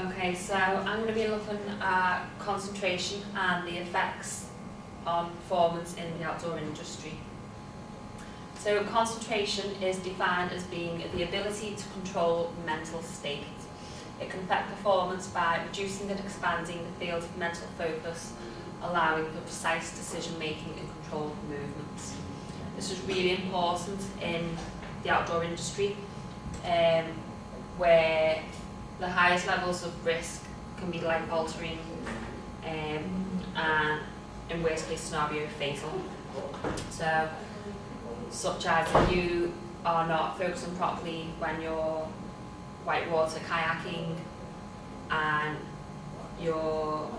Okay, so I'm going to be looking at concentration and the effects on performance in the outdoor industry. So concentration is defined as being the ability to control mental state. It can affect performance by reducing and expanding the field of mental focus, allowing for precise decision making and controlled movements. This is really important in the outdoor industry, where the highest levels of risk can be life altering and in worst case scenario fatal. So, such as if you are not focusing properly when you're whitewater kayaking and your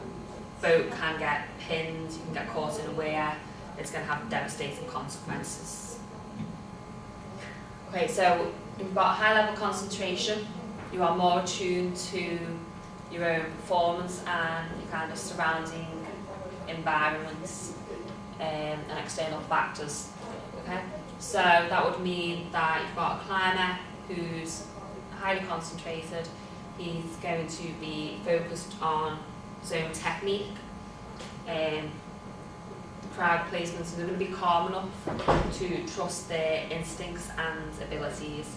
boat can get pinned, you can get caught in a weir, it's going to have devastating consequences. Okay, so you've got high level concentration, you are more attuned to your own performance and your kind of surrounding environments and external factors. Okay, so that would mean that you've got a climber who's highly concentrated. He's going to be focused on his own technique, crowd placements, and they're going to be calm enough to trust their instincts and abilities.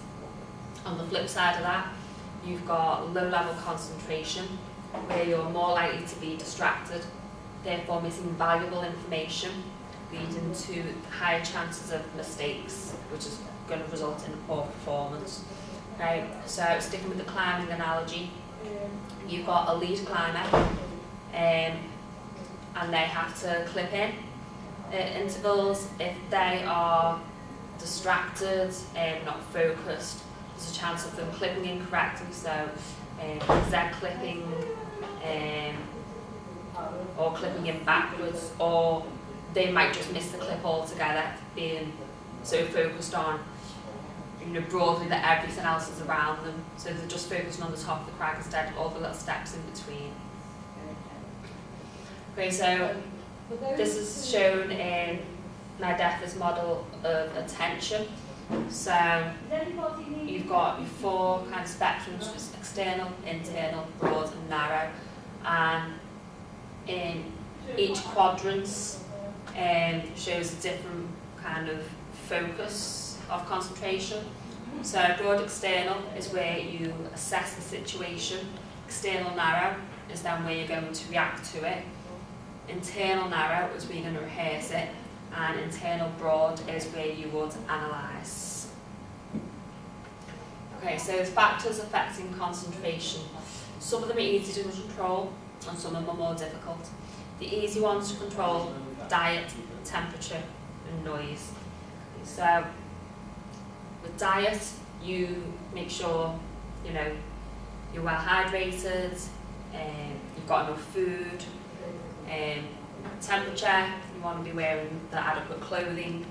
On the flip side of that, you've got low level concentration, where you're more likely to be distracted, therefore missing valuable information, leading to higher chances of mistakes, which is going to result in poor performance. Okay, so sticking with the climbing analogy, you've got a lead climber, and they have to clip in at intervals. If they are distracted and not focused, there's a chance of them clipping incorrectly, so Z clipping or clipping in backwards, or they might just miss the clip altogether, being so focused on, broadly that everything else is around them. So they're just focusing on the top of the crag instead of all the little steps in between. Okay, so this is shown in Nadeffa's model of attention. So you've got your four kind of spectrums, which is external, internal, broad and narrow. And in each quadrant shows a different kind of focus of concentration. So broad external is where you assess the situation. External narrow is then where you're going to react to it. Internal narrow is where you're going to rehearse it. And internal broad is where you would analyse. Okay, so the factors affecting concentration. Some of them are easy to control and some of them are more difficult. The easy ones to control: diet, temperature and noise. So with diet, you make sure you're well hydrated, you've got enough food. Temperature, you want to be wearing the adequate clothing.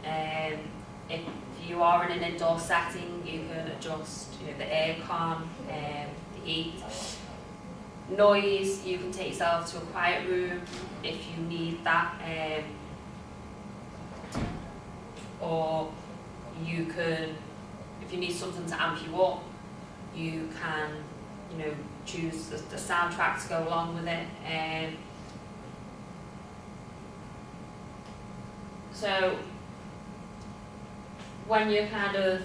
If you are in an indoor setting, you can adjust the aircon, the heat. Noise, you can take yourself to a quiet room if you need that, or you can, if you need something to amp you up, you can choose the soundtrack to go along with it. So when you're kind of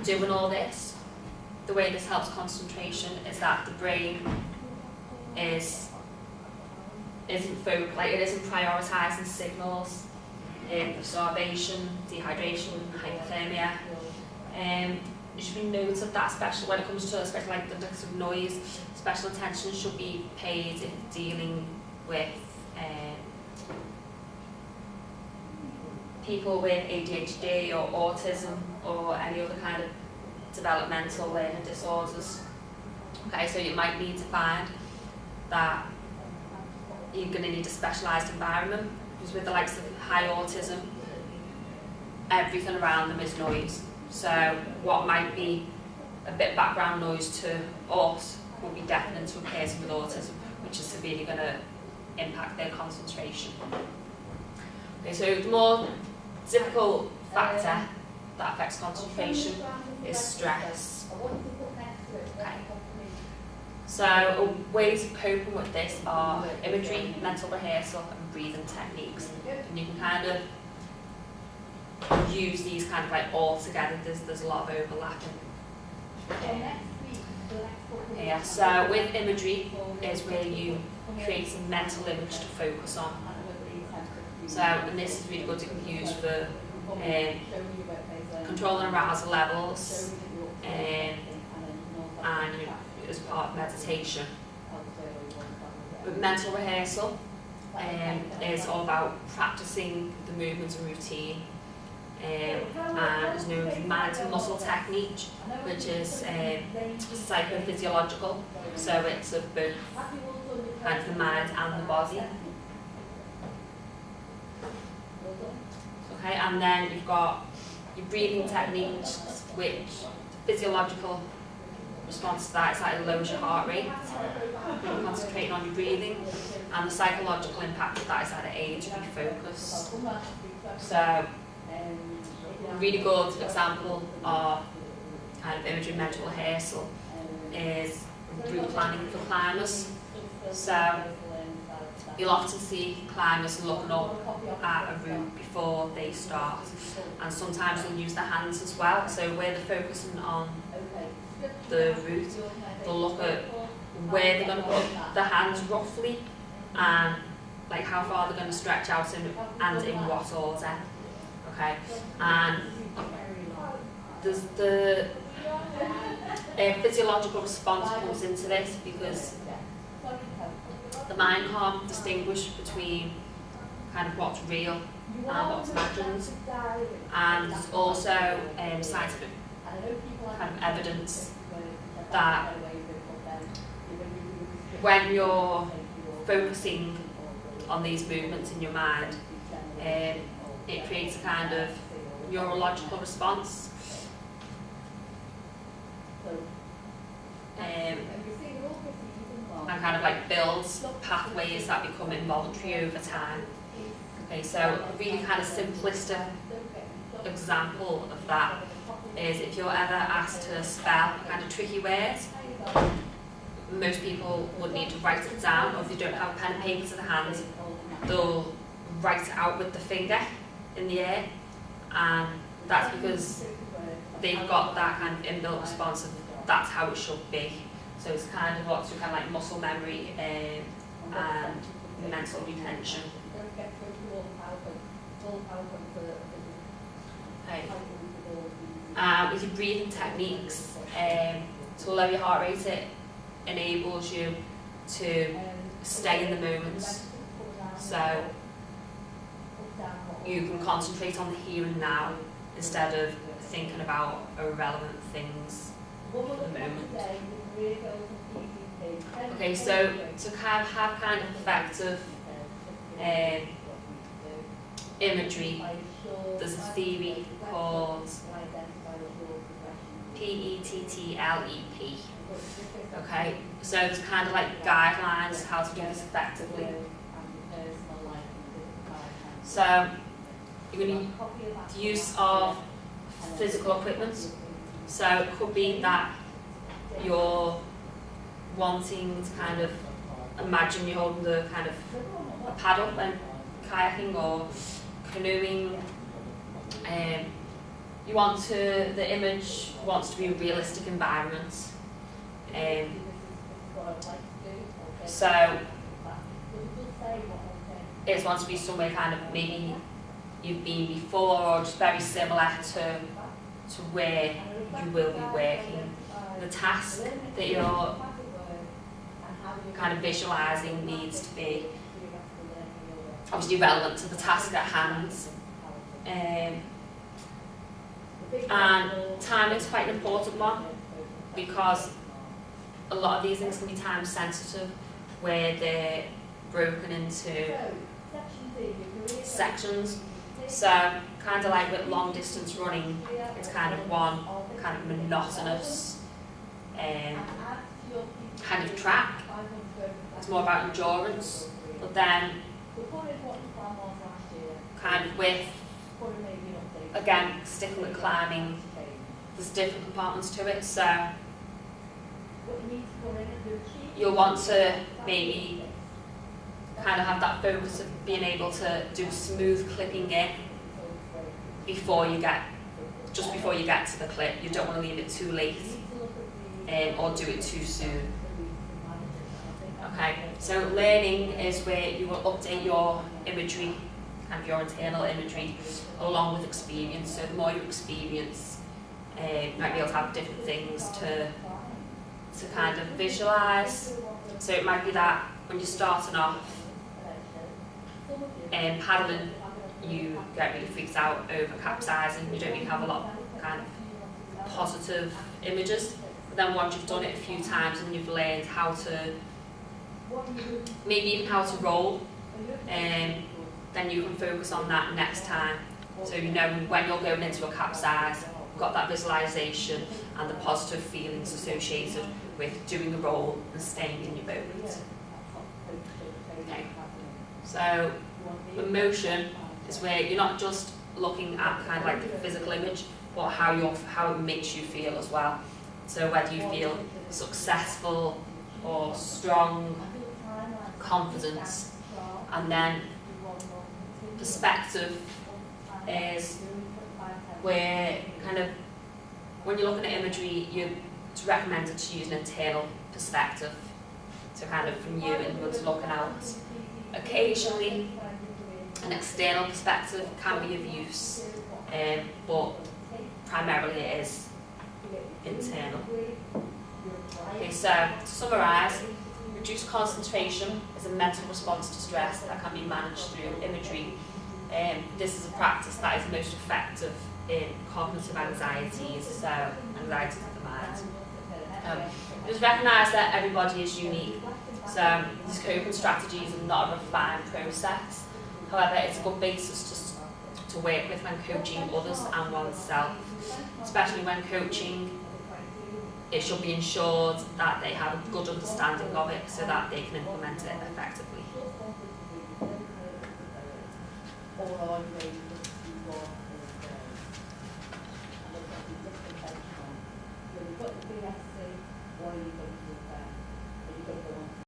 doing all this, the way this helps concentration is that the brain isn't prioritising signals of starvation, dehydration, hypothermia. You should be note of that, especially when it comes to especially like the effects of noise. Special attention should be paid if dealing with people with ADHD or autism or any other kind of developmental learning disorders. Okay, so you might need to find that you're going to need a specialised environment, because with the likes of high autism, everything around them is noise. So what might be a bit of background noise to us will be deafening to a person with autism, which is severely going to impact their concentration. Okay, so the more difficult factor that affects concentration is stress. Okay. So ways of coping with this are imagery, mental rehearsal and breathing techniques. And you can kind of use these kind of like all together. There's a lot of overlapping. Yeah, so with imagery is where you create a mental image to focus on. So, and this is really good to be used for controlling arousal levels and as part of meditation. But mental rehearsal is all about practicing the movements and routine, and is known as mind and muscle technique, which is psychophysiological, so it's of both kind of the mind and the body. Okay, and then you've got your breathing techniques, which physiological response to that is that it lowers your heart rate. You're concentrating on your breathing, and the psychological impact of that is that it aids with your focus. So, a really good example of kind of imagery mental rehearsal is route planning for climbers. So, you'll often see climbers looking up at a route before they start, and sometimes they'll use their hands as well. So where they're focusing on the route, they'll look at where they're going to put their hands roughly, and like how far they're going to stretch out and in what order. Okay, and there's the physiological response comes into this because the mind can't distinguish between kind of what's real and what's imagined, and there's also scientific kind of evidence that when you're focusing on these movements in your mind, it creates a kind of neurological response. And kind of like builds pathways that become involuntary over time. Okay, so a really kind of simplistic example of that is if you're ever asked to spell a kind of tricky word, most people would need to write it down, or if they don't have a pen and paper to the hand, they'll write it out with the finger in the air, and that's because they've got that kind of inbuilt response of that's how it should be. So it's kind of what's kind of like muscle memory and mental retention. Okay. With your breathing techniques, to lower your heart rate, it enables you to stay in the moment. So you can concentrate on the here and now instead of thinking about irrelevant things at the moment. Okay, so to kind of have kind of effective imagery, there's a theory called PETTLEP. Okay, so there's kind of like guidelines how to do this effectively. So you're going to use of physical equipment. So it could be that you're wanting to kind of imagine you're holding the kind of a paddle when kayaking or canoeing. You want to, the image wants to be a realistic environment. So it wants to be somewhere kind of maybe you've been before, or just very similar to where you will be working. The task that you're kind of visualising needs to be obviously relevant to the task at hand. And timing is quite an important one, because a lot of these things can be time sensitive, where they're broken into sections. So kind of like with long distance running, it's kind of one kind of monotonous kind of track. It's more about endurance. But then kind of with, again, sticking with climbing, there's different compartments to it. So you'll want to maybe kind of have that focus of being able to do smooth clipping in just before you get to the clip. You don't want to leave it too late or do it too soon. Okay, so learning is where you will update your imagery and your internal imagery along with experience. So the more you experience, you might be able to have different things to kind of visualise. So it might be that when you're starting off paddling, you get really freaked out over capsizing. You don't really have a lot of kind of positive images. But then once you've done it a few times and you've learned how to, maybe even how to roll, then you can focus on that next time. So you know when you're going into a capsize, you've got that visualisation and the positive feelings associated with doing the roll and staying in your boat. Okay. So emotion is where you're not just looking at kind of like the physical image, but how it makes you feel as well. So whether you feel successful or strong, confidence, and then perspective is where kind of when you're looking at imagery, it's recommended to use an internal perspective. So kind of from you inwards looking out. Occasionally, an external perspective can be of use, but primarily it is internal. Okay, so to summarise, reduced concentration is a mental response to stress that can be managed through imagery. This is a practice that is most effective in cognitive anxieties, so anxieties of the mind. Just recognise that everybody is unique, so these coping strategies are not a refined process. However, it's a good basis to work with when coaching others and oneself, especially when coaching. It should be ensured that they have a good understanding of it so that they can implement it effectively.